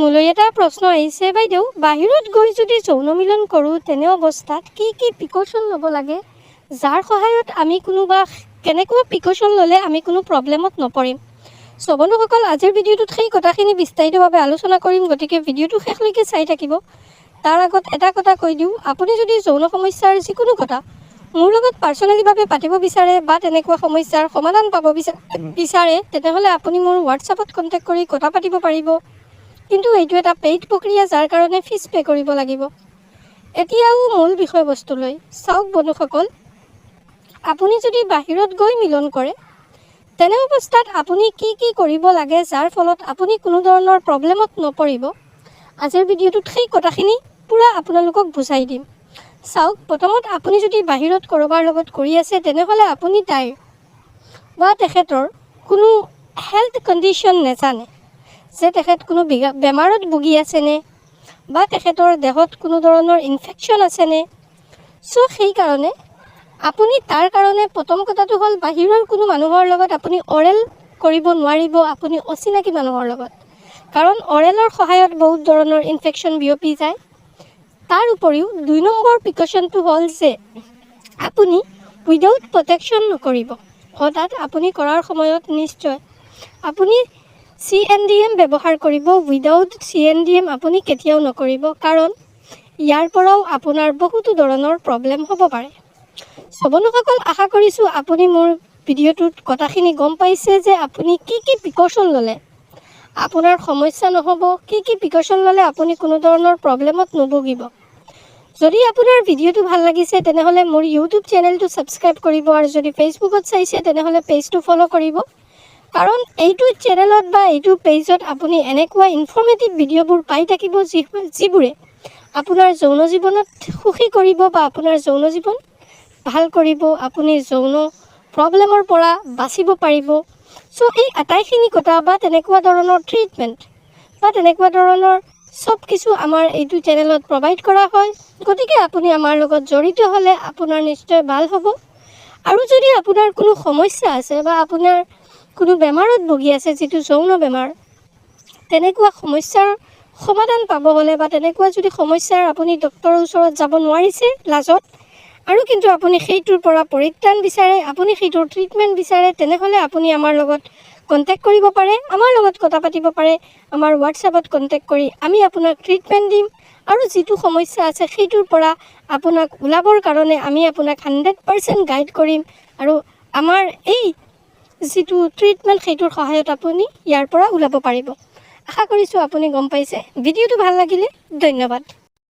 মোলৈ এটা প্ৰশ্ন আহিছে, বাইদেউ বাহিৰত গৈ যদি যৌন মিলন কৰোঁ তেনে অৱস্থাত কি প্ৰিকশ্যন ল'ব লাগে, যাৰ সহায়ত আমি কেনেকুৱা প্ৰিকশ্যন ল'লে আমি কোনো প্ৰব্লেমত নপৰিম। বন্ধুসকল, আজিৰ ভিডিঅ'টোত সেই কথাখিনি বিস্তাৰিতভাৱে আলোচনা কৰিম, গতিকে ভিডিঅ'টো শেষলৈকে চাই থাকিব। তাৰ আগত এটা কথা কৈ দিওঁ, আপুনি যদি যৌন সমস্যাৰ যিকোনো কথা মোৰ লগত পাৰ্চনেলিভাৱে পাতিব বিচাৰে বা তেনেকুৱা সমস্যাৰ সমাধান পাব বিচাৰে তেনেহ'লে আপুনি মোৰ হোৱাটছআপত কণ্টেক্ট কৰি কথা পাতিব পাৰিব। কিন্তু এইটো এটা পেইড প্ৰক্ৰিয়া, যাৰ কাৰণে ফিজ পে' কৰিব লাগিব। এতিয়াও মূল বিষয়বস্তুলৈ চাওক বন্ধুসকল, আপুনি যদি বাহিৰত গৈ মিলন কৰে তেনে অৱস্থাত আপুনি কি কৰিব লাগে, যাৰ ফলত আপুনি কোনো ধৰণৰ প্ৰব্লেমত নপৰিব। আজিৰ ভিডিঅ'টোত সেই কথাখিনি পূৰা আপোনালোকক বুজাই দিম। চাওক, প্ৰথমত আপুনি যদি বাহিৰত কাৰোবাৰ লগত কৰি আছে তেনেহ'লে আপুনি তাইৰ বা তেখেতৰ কোনো হেল্থ কণ্ডিশ্যন নাজানে, যে তেখেত কোনো বেমাৰত ভুগি আছেনে বা তেখেতৰ দেহত কোনো ধৰণৰ ইনফেকশ্যন আছেনে। সেইকাৰণে আপুনি তাৰ কাৰণে প্ৰথম কথাটো হ'ল, বাহিৰৰ কোনো মানুহৰ লগত আপুনি অৰেল কৰিব নোৱাৰিব, আপুনি অচিনাকি মানুহৰ লগত, কাৰণ অৰেলৰ সহায়ত বহুত ধৰণৰ ইনফেকশ্যন বিয়পি যায়। তাৰ উপৰিও 2 নম্বৰ প্ৰিকশ্যনটো হ'ল যে আপুনি উইদাউট প্ৰটেকশ্যন নকৰিব। হঠাৎ আপুনি কৰাৰ সময়ত নিশ্চয় আপুনি CNDM ব্যৱহাৰ কৰিব। উইদাউট CNDM আপুনি কেতিয়াও নকৰিব, কাৰণ ইয়াৰ পৰাও আপোনাৰ বহুতো ধৰণৰ প্ৰব্লেম হ'ব পাৰে। বন্ধুসকল, আশা কৰিছোঁ আপুনি মোৰ ভিডিঅ'টোত কথাখিনি গম পাইছে যে আপুনি কি প্ৰিকশ্যন ল'লে আপোনাৰ সমস্যা নহ'ব, কি প্ৰিকশ্যন ল'লে আপুনি কোনো ধৰণৰ প্ৰব্লেমত নুভুগিব। যদি আপোনাৰ ভিডিঅ'টো ভাল লাগিছে তেনেহ'লে মোৰ ইউটিউব চেনেলটো ছাবস্ক্ৰাইব কৰিব, আৰু যদি ফেচবুকত চাইছে তেনেহ'লে পেজটো ফ'ল' কৰিব, কাৰণ এইটো চেনেলত বা এইটো পেজত আপুনি এনেকুৱা ইনফৰ্মেটিভ ভিডিঅ'বোৰ পাই থাকিব যিবোৰে আপোনাৰ যৌন জীৱনত সুখী কৰিব বা আপোনাৰ যৌন জীৱন ভাল কৰিব, আপুনি যৌন প্ৰব্লেমৰ পৰা বাচিব পাৰিব। এই আটাইখিনি কথা বা তেনেকুৱা ধৰণৰ ট্ৰিটমেণ্ট বা তেনেকুৱা ধৰণৰ চব কিছু আমাৰ এইটো চেনেলত প্ৰভাইড কৰা হয়। গতিকে আপুনি আমাৰ লগত জড়িত হ'লে আপোনাৰ নিশ্চয় ভাল হ'ব। আৰু যদি আপোনাৰ কোনো সমস্যা আছে বা আপোনাৰ কোনো বেমাৰত ভুগি আছে, যিটো যৌন বেমাৰ, তেনেকুৱা সমস্যাৰ সমাধান পাব হ'লে বা তেনেকুৱা যদি সমস্যাৰ আপুনি ডক্তৰৰ ওচৰত যাব নোৱাৰিছে লাজত, আৰু কিন্তু আপুনি সেইটোৰ পৰা পৰিত্ৰাণ বিচাৰে, আপুনি সেইটোৰ ট্ৰিটমেণ্ট বিচাৰে, তেনেহ'লে আপুনি আমাৰ লগত কণ্টেক্ট কৰিব পাৰে, আমাৰ লগত কথা পাতিব পাৰে। আমাৰ হোৱাটছআপত কণ্টেক্ট কৰি আমি আপোনাক ট্ৰিটমেণ্ট দিম, আৰু যিটো সমস্যা আছে সেইটোৰ পৰা আপোনাক ওলাবৰ কাৰণে আমি আপোনাক 100% গাইড কৰিম, আৰু আমাৰ এই যিটো ট্ৰিটমেণ্ট সেইটোৰ সহায়ত আপুনি ইয়াৰ পৰা ওলাব পাৰিব। আশা কৰিছোঁ আপুনি গম পাইছে। ভিডিঅ'টো ভাল লাগিলে ধন্যবাদ।